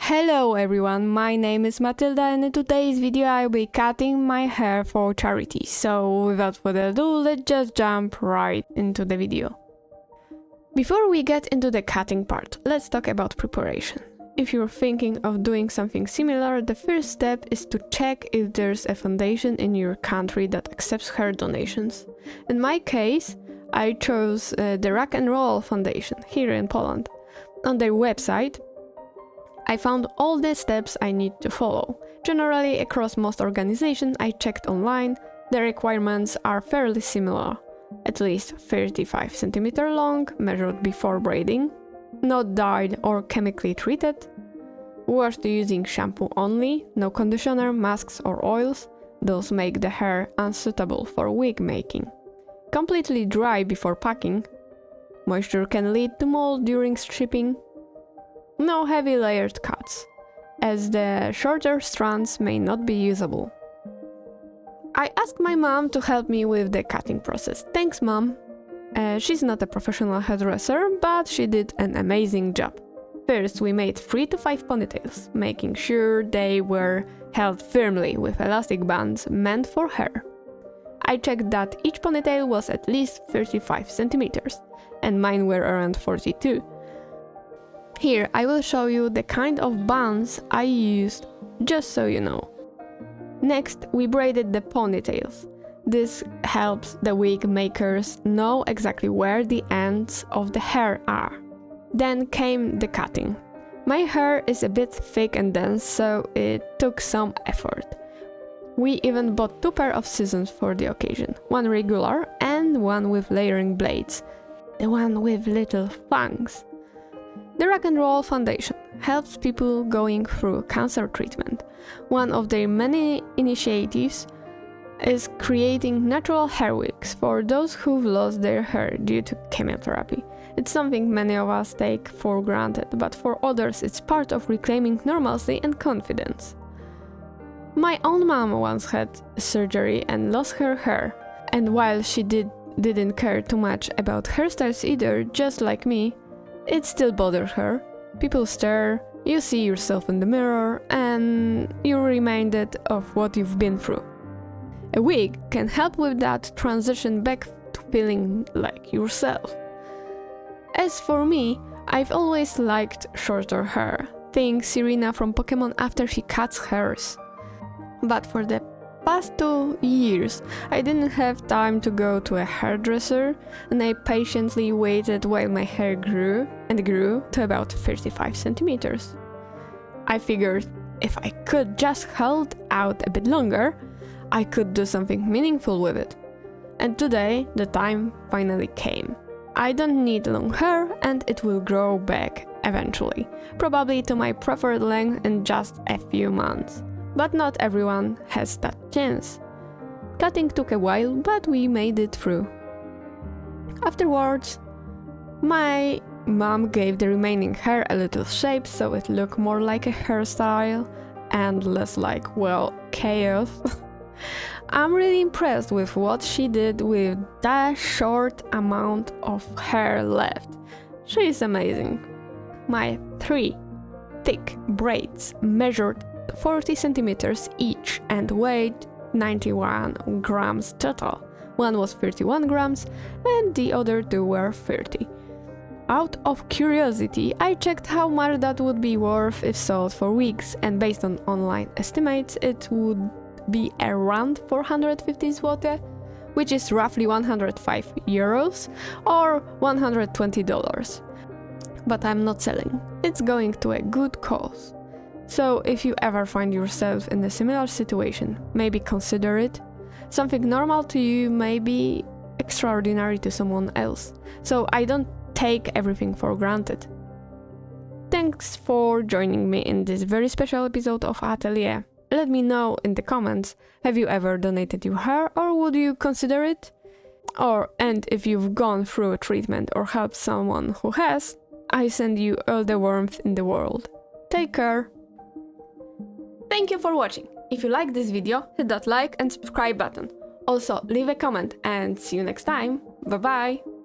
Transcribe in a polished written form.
Hello everyone, my name is Matilda and in today's video I'll be cutting my hair for charity. So without further ado, let's just jump right into the video. Before we get into the cutting part, let's talk about preparation. If you're thinking of doing something similar, the first step is to check if there's a foundation in your country that accepts hair donations. In my case, I chose the Rak'n'roll foundation here in Poland. On their website, I found all the steps I need to follow. Generally, across most organizations I checked online, the requirements are fairly similar. At least 35 cm long, measured before braiding, not dyed or chemically treated, washed using shampoo only, no conditioner, masks or oils, those make the hair unsuitable for wig making. Completely dry before packing, moisture can lead to mold during stripping. No heavy layered cuts, as the shorter strands may not be usable. I asked my mom to help me with the cutting process. Thanks, mom! She's not a professional hairdresser, but she did an amazing job. First, we made 3 to 5 ponytails, making sure they were held firmly with elastic bands meant for hair. I checked that each ponytail was at least 35 cm, and mine were around 42. Here I will show you the kind of bands I used, just so you know. Next, we braided the ponytails. This helps the wig makers know exactly where the ends of the hair are. Then came the cutting. My hair is a bit thick and dense, so it took some effort. We even bought 2 pairs of scissors for the occasion, one regular and one with layering blades, the one with little fangs. The Rak'n'roll Foundation helps people going through cancer treatment. One of their many initiatives is creating natural hair wigs for those who've lost their hair due to chemotherapy. It's something many of us take for granted, but for others it's part of reclaiming normalcy and confidence. My own mom once had surgery and lost her hair, and while she didn't care too much about hairstyles either, just like me, it still bothered her. People stare, you see yourself in the mirror, and you're reminded of what you've been through. A wig can help with that transition back to feeling like yourself. As for me, I've always liked shorter hair. Think Serena from Pokemon after she cuts hers. But for the past 2 years, I didn't have time to go to a hairdresser, and I patiently waited while my hair grew and grew to about 35 cm. I figured if I could just hold out a bit longer, I could do something meaningful with it. And today, the time finally came. I don't need long hair and it will grow back eventually, probably to my preferred length in just a few months. But not everyone has that chance. Cutting took a while, but we made it through. Afterwards, my mom gave the remaining hair a little shape so it looked more like a hairstyle and less like, well, chaos. I'm really impressed with what she did with that short amount of hair left. She is amazing. My 3 thick braids measured 40 cm each and weighed 91 grams total. One was 31 grams and the other 2 were 30. Out of curiosity, I checked how much that would be worth if sold for wigs, and based on online estimates, it would be around 450 zloty, which is roughly 105 euros or $120. But I'm not selling. It's going to a good cause. So if you ever find yourself in a similar situation, maybe consider it. Something normal to you may be extraordinary to someone else. So I don't take everything for granted. Thanks for joining me in this very special episode of Atelier. Let me know in the comments, have you ever donated your hair or would you consider it? And if you've gone through a treatment or helped someone who has, I send you all the warmth in the world. Take care! Thank you for watching. If you like this video, hit that like and subscribe button. Also, leave a comment and see you next time. Bye bye!